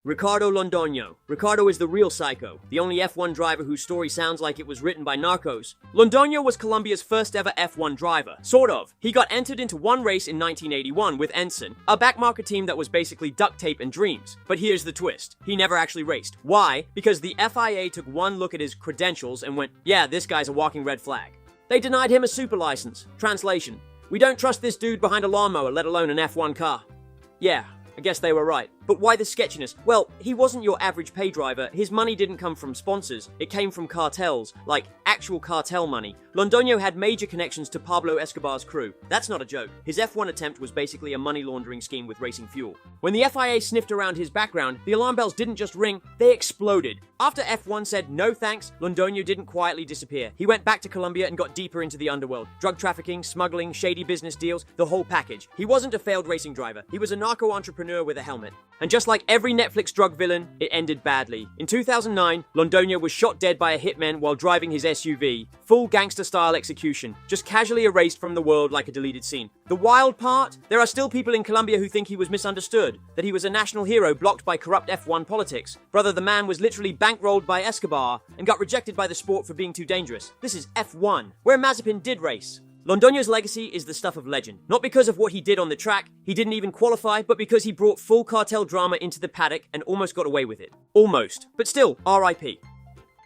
Ricardo Londoño. Ricardo is the real psycho, the only F1 driver whose story sounds like it was written by narcos. Londoño was Colombia's first ever F1 driver. Sort of. He got entered into one race in 1981 with Ensign, a backmarker team that was basically duct tape and dreams. But here's the twist. He never actually raced. Why? Because the FIA took one look at his credentials and went, yeah, this guy's a walking red flag. They denied him a super license. Translation: we don't trust this dude behind a lawnmower, let alone an F1 car. Yeah, I guess they were right. But why the sketchiness? Well, he wasn't your average pay driver. His money didn't come from sponsors. It came from cartels, like actual cartel money. Londoño had major connections to Pablo Escobar's crew. That's not a joke. His F1 attempt was basically a money laundering scheme with racing fuel. When the FIA sniffed around his background, the alarm bells didn't just ring, they exploded. After F1 said no thanks, Londoño didn't quietly disappear. He went back to Colombia and got deeper into the underworld. Drug trafficking, smuggling, shady business deals, the whole package. He wasn't a failed racing driver. He was a narco entrepreneur with a helmet. And just like every Netflix drug villain, it ended badly. In 2009, Londoño was shot dead by a hitman while driving his SUV. Full gangster-style execution, just casually erased from the world like a deleted scene. The wild part? There are still people in Colombia who think he was misunderstood, that he was a national hero blocked by corrupt F1 politics. Brother, the man was literally bankrolled by Escobar and got rejected by the sport for being too dangerous. This is F1, where Mazepin did race. Londoño's legacy is the stuff of legend. Not because of what he did on the track, he didn't even qualify, but because he brought full cartel drama into the paddock and almost got away with it. Almost. But still, RIP.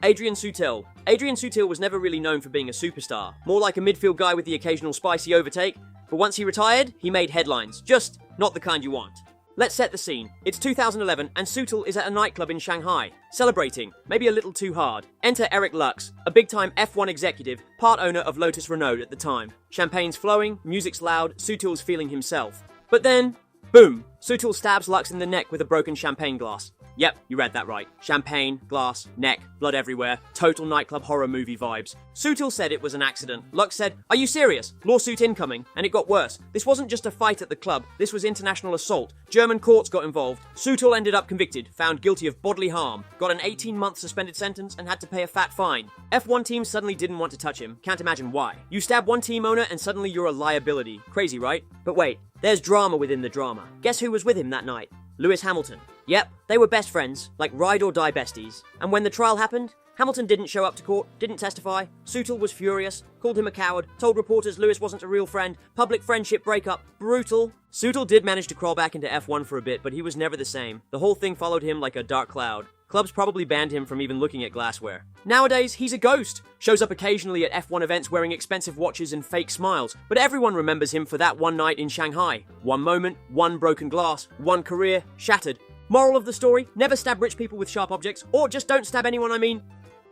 Adrian Sutil. Adrian Sutil was never really known for being a superstar. More like a midfield guy with the occasional spicy overtake. But once he retired, he made headlines. Just not the kind you want. Let's set the scene. It's 2011 and Sutil is at a nightclub in Shanghai, celebrating, maybe a little too hard. Enter Eric Lux, a big-time F1 executive, part owner of Lotus Renault at the time. Champagne's flowing, music's loud, Sutil's feeling himself. But then, boom, Sutil stabs Lux in the neck with a broken champagne glass. Yep, you read that right. Champagne, glass, neck, blood everywhere, total nightclub horror movie vibes. Sutil said it was an accident. Lux said, "Are you serious? Lawsuit incoming." And it got worse. This wasn't just a fight at the club, this was international assault. German courts got involved. Sutil ended up convicted, found guilty of bodily harm, got an 18-month suspended sentence and had to pay a fat fine. F1 teams suddenly didn't want to touch him. Can't imagine why. You stab one team owner and suddenly you're a liability. Crazy, right? But wait, there's drama within the drama. Guess who was with him that night? Lewis Hamilton. Yep, they were best friends, like ride or die besties. And when the trial happened, Hamilton didn't show up to court, didn't testify. Sutil was furious, called him a coward, told reporters Lewis wasn't a real friend, public friendship breakup, brutal. Sutil did manage to crawl back into F1 for a bit, but he was never the same. The whole thing followed him like a dark cloud. Clubs probably banned him from even looking at glassware. Nowadays, he's a ghost. Shows up occasionally at F1 events wearing expensive watches and fake smiles, but everyone remembers him for that one night in Shanghai. One moment, one broken glass, one career shattered. Moral of the story, never stab rich people with sharp objects, or just don't stab anyone, I mean.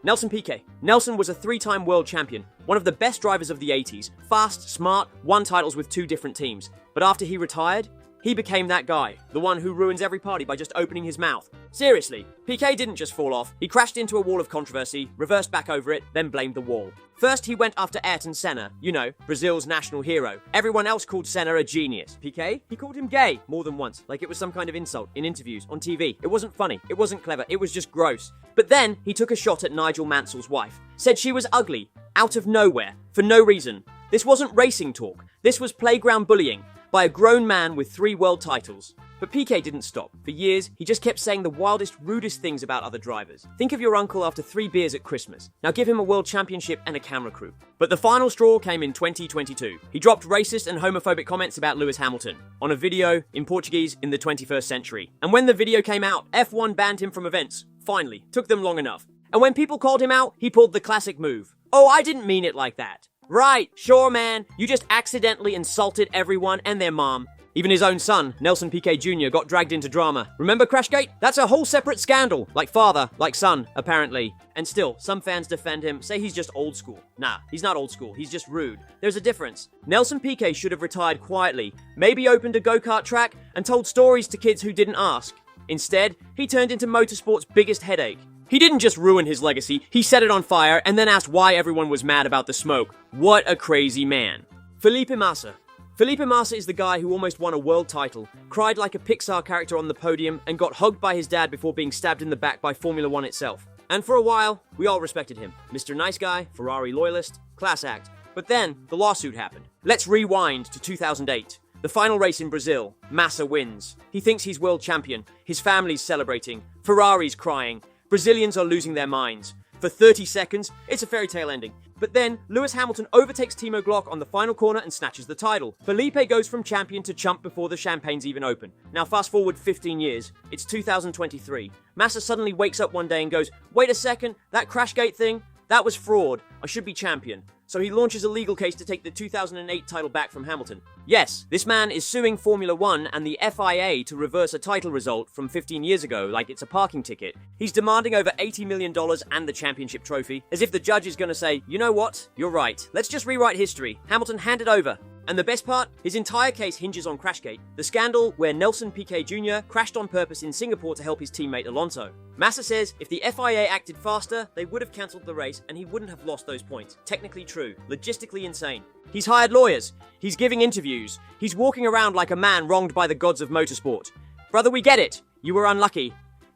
Nelson Piquet. Nelson was a 3-time world champion, one of the best drivers of the 80s, fast, smart, won titles with 2 different teams. But after he retired, he became that guy, the one who ruins every party by just opening his mouth. Seriously, Piquet didn't just fall off, he crashed into a wall of controversy, reversed back over it, then blamed the wall. First, he went after Ayrton Senna, you know, Brazil's national hero. Everyone else called Senna a genius. Piquet? He called him gay more than once, like it was some kind of insult, in interviews, on TV. It wasn't funny, it wasn't clever, it was just gross. But then, he took a shot at Nigel Mansell's wife. Said she was ugly, out of nowhere, for no reason. This wasn't racing talk, this was playground bullying, by a grown man with 3 world titles. But Piquet didn't stop. For years, he just kept saying the wildest, rudest things about other drivers. Think of your uncle after 3 beers at Christmas. Now give him a world championship and a camera crew. But the final straw came in 2022. He dropped racist and homophobic comments about Lewis Hamilton on a video in Portuguese in the 21st century. And when the video came out, F1 banned him from events. Finally, took them long enough. And when people called him out, he pulled the classic move. "Oh, I didn't mean it like that." Right, sure man, you just accidentally insulted everyone and their mom. Even his own son, Nelson Piquet Jr., got dragged into drama. Remember Crashgate? That's a whole separate scandal. Like father, like son, apparently. And still, some fans defend him, say he's just old school. Nah, he's not old school, he's just rude. There's a difference. Nelson Piquet should have retired quietly, maybe opened a go-kart track, and told stories to kids who didn't ask. Instead, he turned into motorsport's biggest headache. He didn't just ruin his legacy, he set it on fire and then asked why everyone was mad about the smoke. What a crazy man. Felipe Massa. Felipe Massa is the guy who almost won a world title, cried like a Pixar character on the podium, and got hugged by his dad before being stabbed in the back by Formula One itself. And for a while, we all respected him. Mr. Nice Guy, Ferrari loyalist, class act. But then, the lawsuit happened. Let's rewind to 2008. The final race in Brazil, Massa wins. He thinks he's world champion. His family's celebrating. Ferrari's crying. Brazilians are losing their minds. For 30 seconds, it's a fairy tale ending. But then, Lewis Hamilton overtakes Timo Glock on the final corner and snatches the title. Felipe goes from champion to chump before the champagne's even open. Now fast forward 15 years, it's 2023. Massa suddenly wakes up one day and goes, wait a second, that Crashgate thing? That was fraud. I should be champion. So he launches a legal case to take the 2008 title back from Hamilton. Yes, this man is suing Formula One and the FIA to reverse a title result from 15 years ago like it's a parking ticket. He's demanding over $80 million and the championship trophy, as if the judge is going to say, you know what, you're right, let's just rewrite history. Hamilton, hand it over. And the best part? His entire case hinges on Crashgate, the scandal where Nelson Piquet Jr. crashed on purpose in Singapore to help his teammate Alonso. Massa says if the FIA acted faster, they would have cancelled the race and he wouldn't have lost those points. Technically true, logistically insane. He's hired lawyers, he's giving interviews, he's walking around like a man wronged by the gods of motorsport. Brother, we get it, you were unlucky.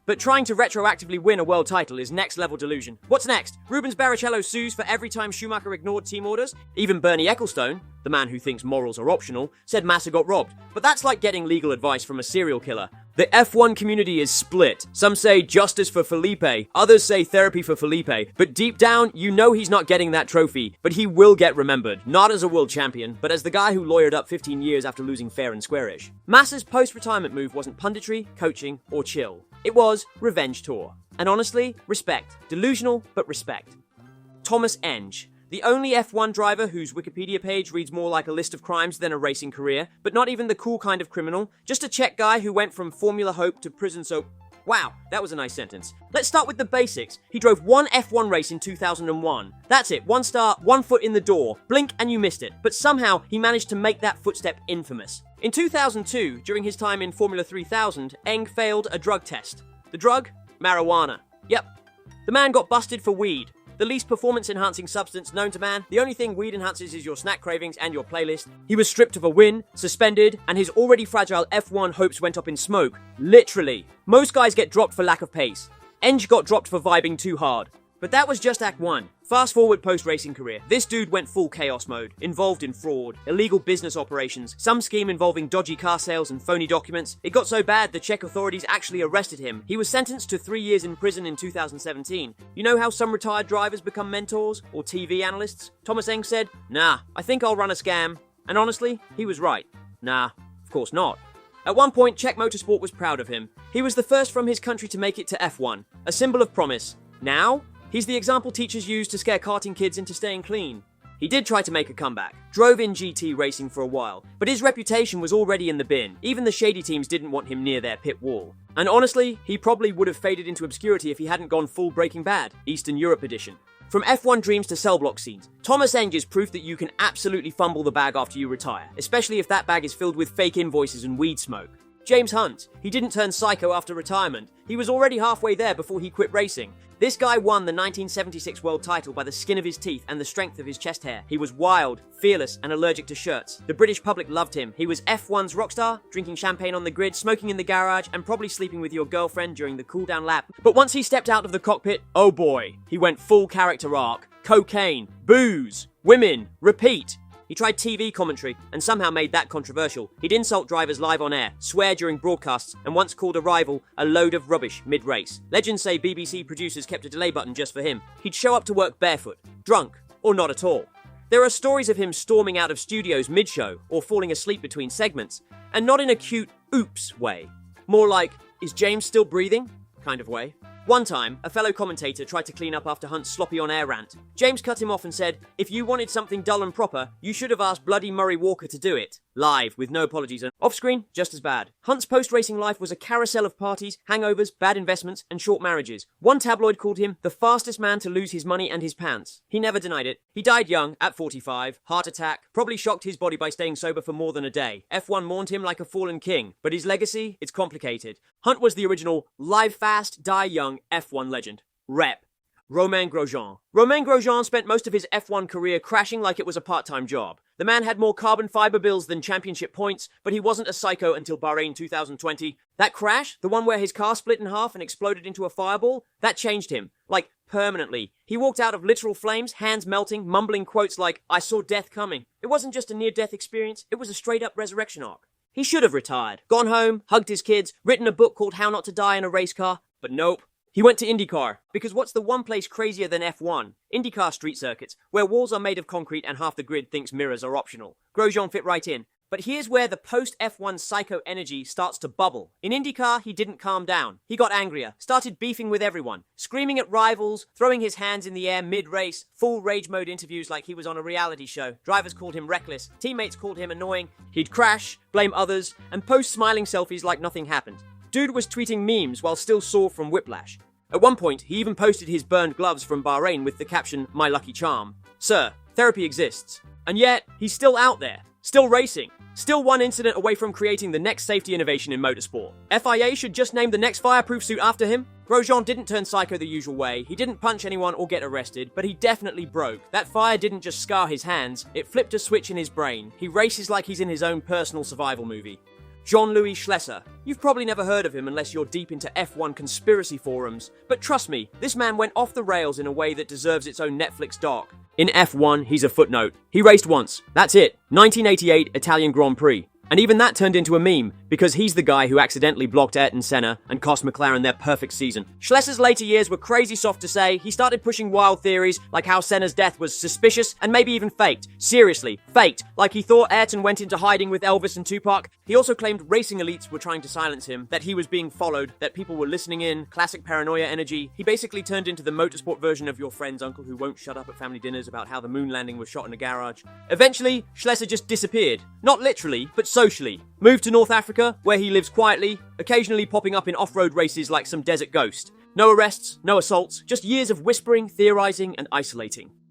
But trying to retroactively win a world title is next-level delusion. What's next? Rubens Barrichello sues for every time Schumacher ignored team orders? Even Bernie Ecclestone, the man who thinks morals are optional, said Massa got robbed. But that's like getting legal advice from a serial killer. The F1 community is split. Some say justice for Felipe, others say therapy for Felipe. But deep down, you know he's not getting that trophy. But he will get remembered, not as a world champion, but as the guy who lawyered up 15 years after losing fair and squarish. Massa's post-retirement move wasn't punditry, coaching, or chill. It was revenge tour. And honestly, respect. Delusional, but respect. Thomas Enge. The only F1 driver whose Wikipedia page reads more like a list of crimes than a racing career, but not even the cool kind of criminal, just a Czech guy who went from Formula Hope to prison so... Wow, that was a nice sentence. Let's start with the basics. He drove one F1 race in 2001. That's it, 1 star, 1 foot in the door. Blink and you missed it. But somehow, he managed to make that footstep infamous. In 2002, during his time in Formula 3000, Eng failed a drug test. The drug? Marijuana. Yep. The man got busted for weed. The least performance-enhancing substance known to man. The only thing weed enhances is your snack cravings and your playlist. He was stripped of a win, suspended, and his already fragile F1 hopes went up in smoke. Literally. Most guys get dropped for lack of pace. Enge got dropped for vibing too hard. But that was just Act 1. Fast forward post-racing career. This dude went full chaos mode, involved in fraud, illegal business operations, some scheme involving dodgy car sales and phony documents. It got so bad the Czech authorities actually arrested him. He was sentenced to 3 years in prison in 2017. You know how some retired drivers become mentors or TV analysts? Thomas Eng said, nah, I think I'll run a scam. And honestly, he was right. Nah, of course not. At one point, Czech Motorsport was proud of him. He was the first from his country to make it to F1, a symbol of promise. Now, he's the example teachers use to scare karting kids into staying clean. He did try to make a comeback, drove in GT racing for a while, but his reputation was already in the bin. Even the shady teams didn't want him near their pit wall. And honestly, he probably would have faded into obscurity if he hadn't gone full Breaking Bad, Eastern Europe edition. From F1 dreams to cell block scenes, Thomas Enge is proof that you can absolutely fumble the bag after you retire, especially if that bag is filled with fake invoices and weed smoke. James Hunt, he didn't turn psycho after retirement. He was already halfway there before he quit racing. This guy won the 1976 world title by the skin of his teeth and the strength of his chest hair. He was wild, fearless, and allergic to shirts. The British public loved him. He was F1's rockstar, drinking champagne on the grid, smoking in the garage, and probably sleeping with your girlfriend during the cool-down lap. But once he stepped out of the cockpit, oh boy, he went full character arc. Cocaine, booze, women, repeat. He tried TV commentary and somehow made that controversial. He'd insult drivers live on air, swear during broadcasts, and once called a rival a load of rubbish mid-race. Legends say BBC producers kept a delay button just for him. He'd show up to work barefoot, drunk, or not at all. There are stories of him storming out of studios mid-show or falling asleep between segments, and not in a cute oops way. More like, is James still breathing? kind of way. One time, a fellow commentator tried to clean up after Hunt's sloppy on-air rant. James cut him off and said, "If you wanted something dull and proper, you should have asked bloody Murray Walker to do it." Live, with no apologies, and off-screen, just as bad. Hunt's post-racing life was a carousel of parties, hangovers, bad investments, and short marriages. One tabloid called him the fastest man to lose his money and his pants. He never denied it. He died young, at 45, heart attack, probably shocked his body by staying sober for more than a day. F1 mourned him like a fallen king, but his legacy, it's complicated. Hunt was the original live fast, die young F1 legend. Rep. Romain Grosjean. Romain Grosjean spent most of his F1 career crashing like it was a part-time job. The man had more carbon fiber bills than championship points, but he wasn't a psycho until Bahrain 2020. That crash, the one where his car split in half and exploded into a fireball, that changed him. Like, permanently. He walked out of literal flames, hands melting, mumbling quotes like, "I saw death coming." It wasn't just a near-death experience, it was a straight-up resurrection arc. He should have retired, gone home, hugged his kids, written a book called How Not to Die in a Race Car, but nope. He went to IndyCar, because what's the one place crazier than F1? IndyCar street circuits, where walls are made of concrete and half the grid thinks mirrors are optional. Grosjean fit right in. But here's where the post-F1 psycho energy starts to bubble. In IndyCar, he didn't calm down. He got angrier, started beefing with everyone, screaming at rivals, throwing his hands in the air mid-race, full rage mode interviews like he was on a reality show. Drivers called him reckless, teammates called him annoying. He'd crash, blame others, and post smiling selfies like nothing happened. Dude was tweeting memes while still sore from whiplash. At one point, he even posted his burned gloves from Bahrain with the caption, "My lucky charm." Sir, therapy exists. And yet, he's still out there, still racing, still one incident away from creating the next safety innovation in motorsport. FIA should just name the next fireproof suit after him. Grosjean didn't turn psycho the usual way, he didn't punch anyone or get arrested, but he definitely broke. That fire didn't just scar his hands, it flipped a switch in his brain. He races like he's in his own personal survival movie. Jean-Louis Schlesser. You've probably never heard of him unless you're deep into F1 conspiracy forums, but trust me, this man went off the rails in a way that deserves its own Netflix doc. In F1, he's a footnote. He raced once. That's it. 1988 Italian Grand Prix. And even that turned into a meme, because he's the guy who accidentally blocked Ayrton Senna and cost McLaren their perfect season. Schlesser's later years were crazy soft to say. He started pushing wild theories, like how Senna's death was suspicious and maybe even faked. Seriously, faked. Like he thought Ayrton went into hiding with Elvis and Tupac. He also claimed racing elites were trying to silence him, that he was being followed, that people were listening in, classic paranoia energy. He basically turned into the motorsport version of your friend's uncle who won't shut up at family dinners about how the moon landing was shot in a garage. Eventually, Schlesser just disappeared. Not literally, but socially. Moved to North Africa, where he lives quietly, occasionally popping up in off-road races like some desert ghost. No arrests, no assaults, just years of whispering, theorizing, and isolating.